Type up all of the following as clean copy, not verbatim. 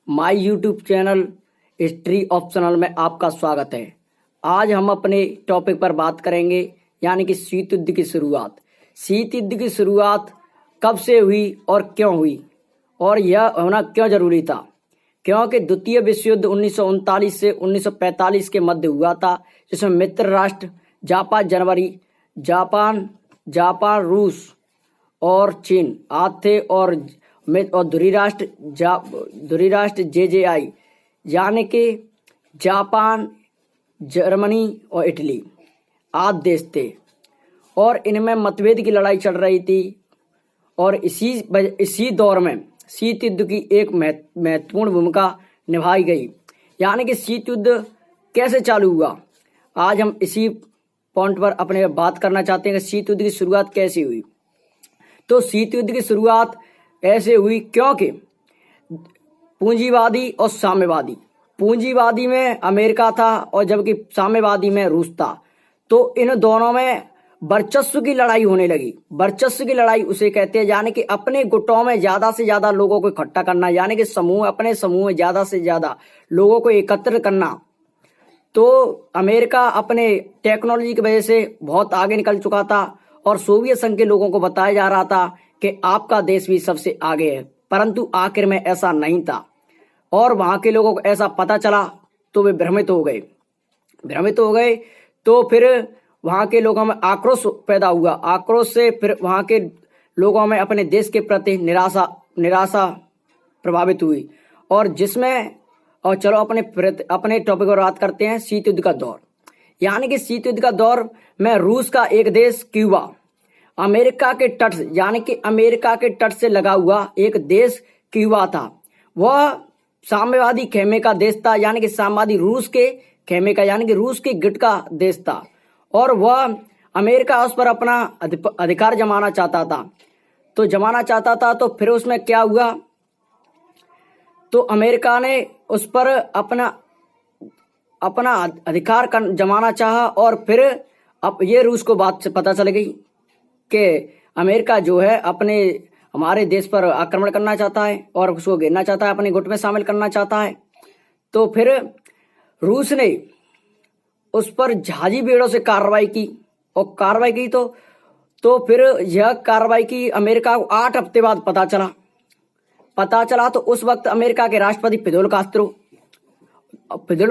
My YouTube channel history optional में आपका स्वागत है। आज हम अपने टॉपिक पर बात करेंगे यानी कि शीत युद्ध की शुरुआत। शीत युद्ध की शुरुआत कब से हुई और क्यों हुई और यह होना क्यों जरूरी था? क्योंकि द्वितीय विश्व युद्ध 1939 से 1945 के मध्य हुआ था, जिसमें मित्र राष्ट्र जापान, रूस और चीन आते थे और धुरी राष्ट्र JJI यानी कि जापान, जर्मनी और इटली आदि देश थे और इनमें मतभेद की लड़ाई चल रही थी। और इसी दौर में शीत युद्ध की एक महत्वपूर्ण भूमिका निभाई गई। यानी कि शीत युद्ध कैसे चालू हुआ, आज हम इसी पॉइंट पर अपने बात करना चाहते हैं कि शीत युद्ध की शुरुआत कैसे हुई। तो शीत युद्ध की शुरुआत ऐसे हुई क्योंकि पूंजीवादी और साम्यवादी, पूंजीवादी में अमेरिका था और जबकि साम्यवादी में रूस था। तो इन दोनों में वर्चस्व की लड़ाई होने लगी। वर्चस्व की लड़ाई उसे कहते हैं, यानी कि अपने गुटों में ज्यादा से ज्यादा लोगों को इकट्ठा करना, यानी कि अपने समूह में ज्यादा से ज्यादा लोगों को एकत्र करना। तो अमेरिका अपने टेक्नोलॉजी की वजह से बहुत आगे निकल चुका था और सोवियत संघ के लोगों को बताया जा रहा था कि आपका देश भी सबसे आगे है, परंतु आखिर में ऐसा नहीं था। और वहां के लोगों को ऐसा पता चला तो वे भ्रमित हो गए। तो फिर वहां के लोगों में आक्रोश पैदा हुआ। आक्रोश से फिर वहां के लोगों में अपने देश के प्रति निराशा प्रभावित हुई। और जिसमें और चलो अपने टॉपिक पर बात करते हैं, शीत युद्ध का दौर। यानी कि शीत युद्ध का दौर में रूस का एक देश क्यूबा, अमेरिका के तट से लगा हुआ एक देश क्यूबा था। वह साम्यवादी खेमे का देश था, यानी कि साम्यवादी रूस के खेमे का, यानी कि रूस के गिट का देश था। और वह अमेरिका उस पर अपना अधिकार जमाना चाहता था। तो फिर उसमें क्या हुआ, तो अमेरिका ने उस पर अपना अधिकार जमाना चाहा। और फिर अब ये रूस को बात से पता चल गई कि अमेरिका जो है हमारे देश पर आक्रमण करना चाहता है और उसको घेरना चाहता है, अपने गुट में शामिल करना चाहता है। तो फिर रूस ने उस पर जहाजी बेड़ों से कार्रवाई की तो फिर यह कार्रवाई की अमेरिका को 8 हफ्ते बाद पता चला। तो उस वक्त अमेरिका के राष्ट्रपति फिदेल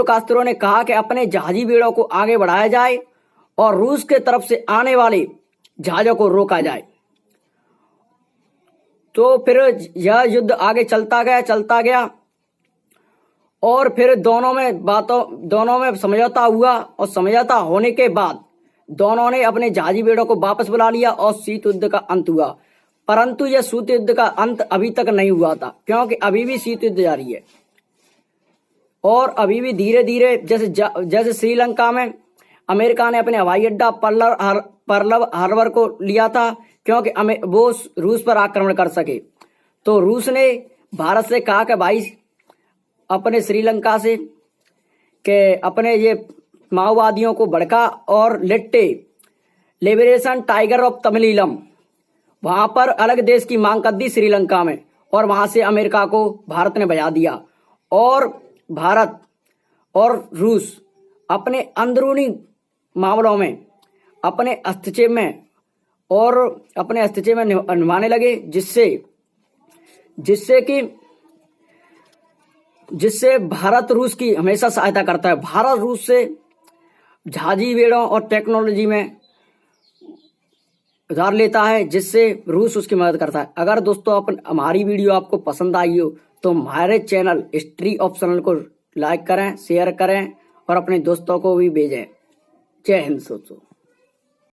कास्त्रो ने कहा कि अपने जहाजी बेड़ों को आगे बढ़ाया जाए और रूस के तरफ से आने वाले जहाजों को रोका जाए। तो फिर यह युद्ध आगे चलता गया और फिर दोनों में समझौता हुआ और समझौता होने के बाद दोनों ने अपने जहाजी बेड़ों को वापस बुला लिया और शीत युद्ध का अंत हुआ। परंतु यह शीत युद्ध का अंत अभी तक नहीं हुआ था, क्योंकि अभी भी शीत युद्ध जारी है। और अभी भी धीरे धीरे जैसे श्रीलंका में अमेरिका ने अपने हवाई अड्डा पर्ल हार्बर को लिया था, क्योंकि वो रूस पर आक्रमण कर सके। तो रूस ने भारत से कहा कि भाई अपने श्रीलंका से कि अपने ये माओवादियों को भड़का और लिबरेशन टाइगर ऑफ तमिलीलम वहां पर अलग देश की मांग कर दी श्रीलंका में। और वहां से अमेरिका को भारत ने बजा दिया। और भारत और रूस अपने अंदरूनी मामलों में अपने हस्तक्षेप में निभाने लगे, जिससे भारत रूस की हमेशा सहायता करता है। भारत रूस से जहाजी बेड़ों और टेक्नोलॉजी में उधार लेता है, जिससे रूस उसकी मदद करता है। अगर दोस्तों हमारी वीडियो आपको पसंद आई हो तो हमारे चैनल हिस्ट्री ऑप्शनल को लाइक करें, शेयर करें और अपने दोस्तों को भी भेजें। जय हिंद दोस्तों।